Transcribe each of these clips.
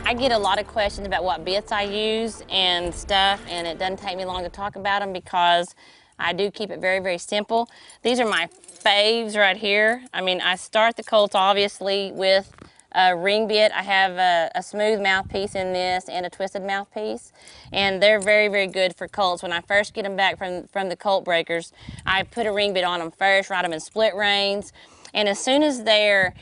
I get a lot of questions about what bits I use and stuff, and it doesn't take me long to talk about them because I do keep it very, very simple. These are my faves right here. I mean, I start the Colts obviously with a ring bit. I have a smooth mouthpiece in this and a twisted mouthpiece, and they're very, very good for Colts. When I first get them back from the Colt breakers, I put a ring bit on them first, ride them in split reins, and as soon as they're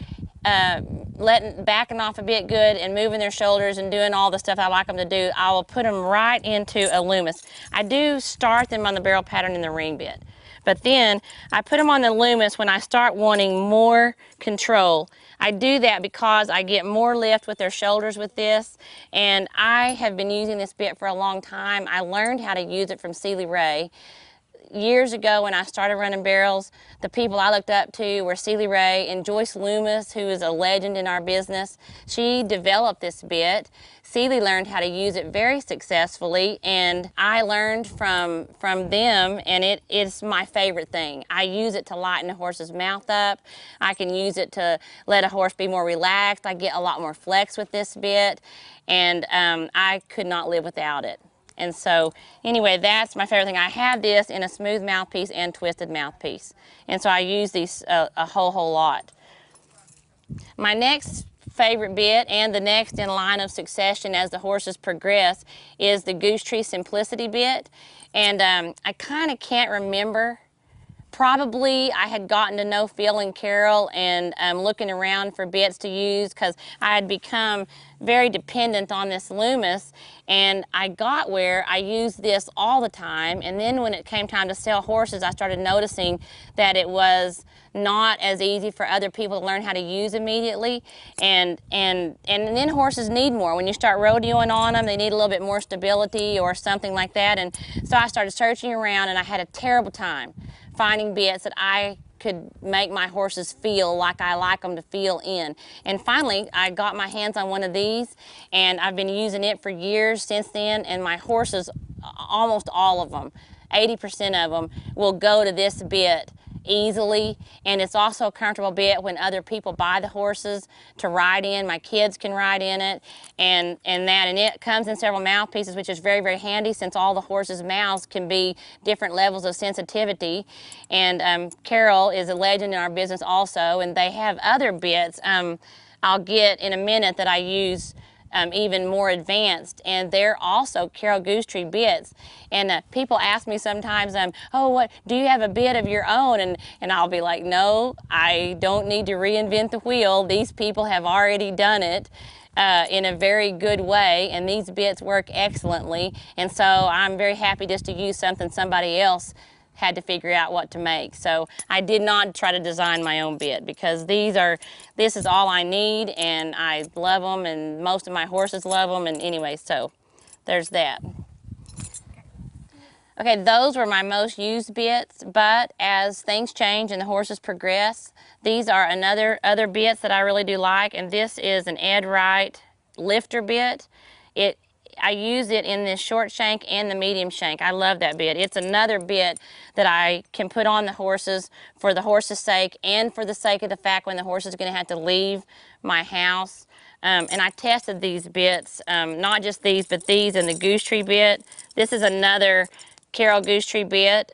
backing off a bit good and moving their shoulders and doing all the stuff I like them to do, I will put them right into a Loomis. I do start them on the barrel pattern in the ring bit, but then I put them on the Loomis when I start wanting more control. I do that because I get more lift with their shoulders with this, and I have been using this bit for a long time. I learned how to use it from Celie Ray. Years ago when I started running barrels, the people I looked up to were Celie Ray and Joyce Loomis, who is a legend in our business. She developed this bit. Celie learned how to use it very successfully, and I learned from them, and it is my favorite thing. I use it to lighten a horse's mouth up. I can use it to let a horse be more relaxed. I get a lot more flex with this bit, and I could not live without it. And so, anyway, that's my favorite thing. I have this in a smooth mouthpiece and twisted mouthpiece. And so I use these a whole lot. My next favorite bit, and the next in line of succession as the horses progress, is the Goose Tree Simplicity bit. And I kind of can't remember. Probably I had gotten to know Phil and Carol and looking around for bits to use because I had become very dependent on this Loomis, and I got where I used this all the time. And then when it came time to sell horses, I started noticing that it was not as easy for other people to learn how to use immediately, and then horses need more. When you start rodeoing on them, they need a little bit more stability or something like that. And so I started searching around, and I had a terrible time finding bits that I could make my horses feel like I like them to feel in. And finally, I got my hands on one of these, and I've been using it for years since then, and my horses, almost all of them, 80% of them, will go to this bit easily. And it's also a comfortable bit when other people buy the horses to ride in. My kids can ride in it, and it comes in several mouthpieces, which is very, very handy since all the horses' mouths can be different levels of sensitivity. And Carol is a legend in our business also, and they have other bits I'll get in a minute that I use even more advanced, and they're also Carol Goose Tree bits. And people ask me sometimes, oh, what do you have a bit of your own? And I'll be like, no, I don't need to reinvent the wheel. These people have already done it in a very good way, and these bits work excellently. And so I'm very happy just to use something somebody else had to figure out what to make. So I did not try to design my own bit because this is all I need, and I love them, and most of my horses love them. And anyway, so there's that. Okay, those were my most used bits, but as things change and the horses progress, these are other bits that I really do like, and this is an Ed Wright lifter bit. I use it in this short shank and the medium shank. I love that bit. It's another bit that I can put on the horses for the horse's sake and for the sake of the fact when the horse is going to have to leave my house. And I tested these bits, not just these, but these and the Goose Tree bit. This is another Carol Goose Tree bit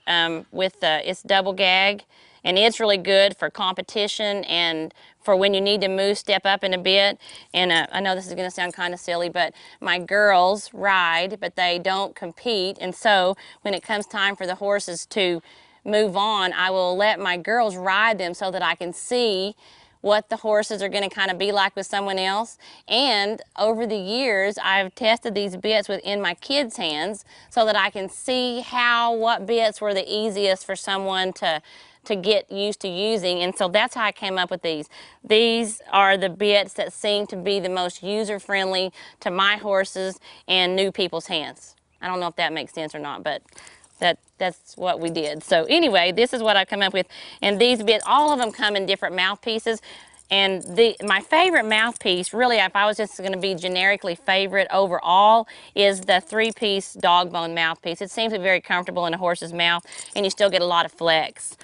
with it's double gag. And it's really good for competition and for when you need to step up in a bit. And I know this is going to sound kind of silly, but my girls ride, but they don't compete. And so when it comes time for the horses to move on, I will let my girls ride them so that I can see what the horses are going to kind of be like with someone else. And over the years, I've tested these bits within my kids' hands so that I can see what bits were the easiest for someone to get used to using. And so that's how I came up with these. These are the bits that seem to be the most user-friendly to my horses and new people's hands. I don't know if that makes sense or not, but that's what we did. So anyway, this is what I've come up with. And these bits, all of them come in different mouthpieces. And my favorite mouthpiece, really, if I was just going to be generically favorite overall, is the 3-piece dog bone mouthpiece. It seems to be very comfortable in a horse's mouth, and you still get a lot of flex.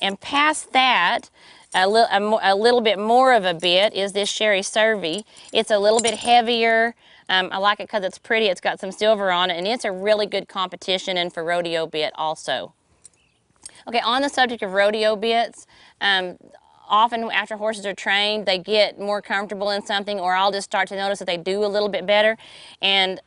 And past that, a little bit more of a bit is this Sherry Cervi. It's a little bit heavier. I like it because it's pretty. It's got some silver on it, and it's a really good competition and for rodeo bit also. Okay, on the subject of rodeo bits, often after horses are trained, they get more comfortable in something, or I'll just start to notice that they do a little bit better. And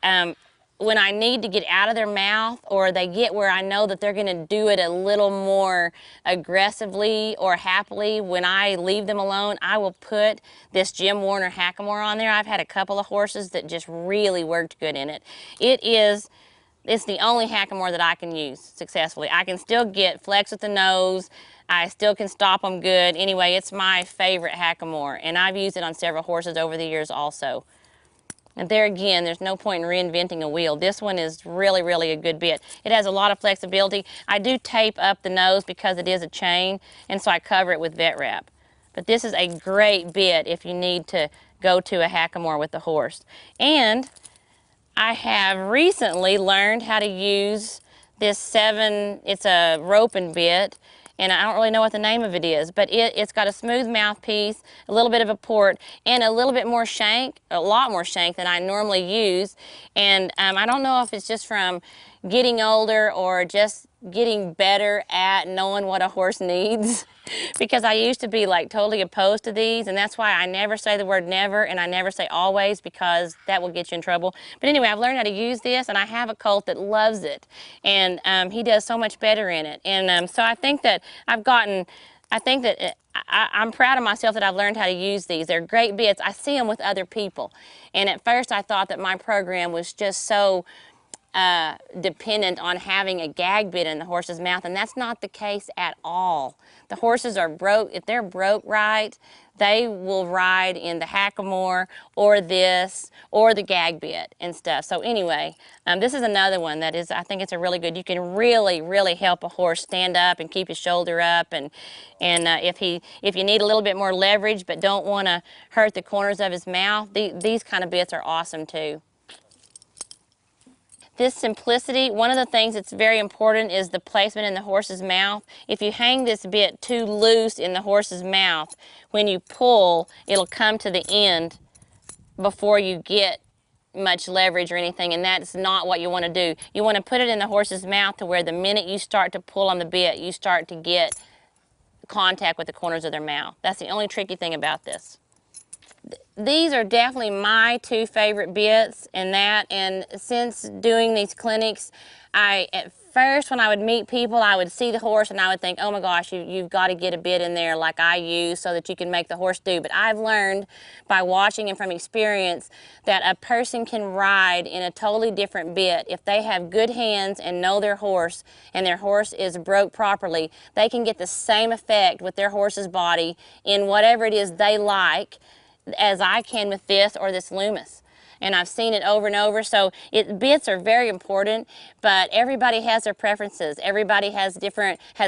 when I need to get out of their mouth, or they get where I know that they're going to do it a little more aggressively or happily, when I leave them alone, I will put this Jim Warner Hackamore on there. I've had a couple of horses that just really worked good in it. It's the only hackamore that I can use successfully. I can still get flex with the nose. I still can stop them good. Anyway, it's my favorite hackamore, and I've used it on several horses over the years also. And there again, there's no point in reinventing a wheel. This one is really, really a good bit. It has a lot of flexibility. I do tape up the nose because it is a chain, and so I cover it with vet wrap. But this is a great bit if you need to go to a hackamore with the horse. And I have recently learned how to use this it's a roping bit, and I don't really know what the name of it is, but it's got a smooth mouthpiece, a little bit of a port, and a little bit more shank, a lot more shank than I normally use. And I don't know if it's just from getting older or just getting better at knowing what a horse needs. Because I used to be like totally opposed to these, and that's why I never say the word never, and I never say always, because that will get you in trouble. But anyway, I've learned how to use this, and I have a colt that loves it, and he does so much better in it. And so I think that I'm proud of myself that I've learned how to use these. They're great bits. I see them with other people, and at first I thought that my program was just so dependent on having a gag bit in the horse's mouth, and that's not the case at all. The horses are broke. If they're broke right, they will ride in the hackamore or this or the gag bit and stuff. So anyway, this is another one that is, I think it's a really good. You can really, really help a horse stand up and keep his shoulder up, and if you need a little bit more leverage but don't want to hurt the corners of his mouth, these kind of bits are awesome too. This simplicity, one of the things that's very important is the placement in the horse's mouth. If you hang this bit too loose in the horse's mouth, when you pull, it'll come to the end before you get much leverage or anything, and that's not what you want to do. You want to put it in the horse's mouth to where the minute you start to pull on the bit, you start to get contact with the corners of their mouth. That's the only tricky thing about this. These are definitely my two favorite bits in that, and since doing these clinics, at first when I would meet people, I would see the horse and I would think, oh my gosh, you've got to get a bit in there like I use so that you can make the horse do. But I've learned by watching and from experience that a person can ride in a totally different bit. If they have good hands and know their horse, and their horse is broke properly, they can get the same effect with their horse's body in whatever it is they like as I can with this or this Loomis. And I've seen it over and over. So bits are very important, but everybody has their preferences. Everybody has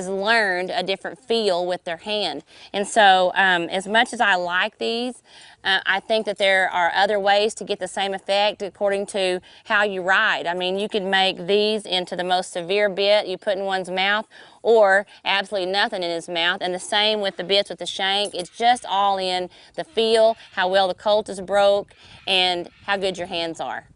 learned a different feel with their hand. And so as much as I like these, I think that there are other ways to get the same effect according to how you ride. I mean, you could make these into the most severe bit you put in one's mouth, or absolutely nothing in his mouth. And the same with the bits with the shank. It's just all in the feel, how well the colt is broke, and how good your hands are.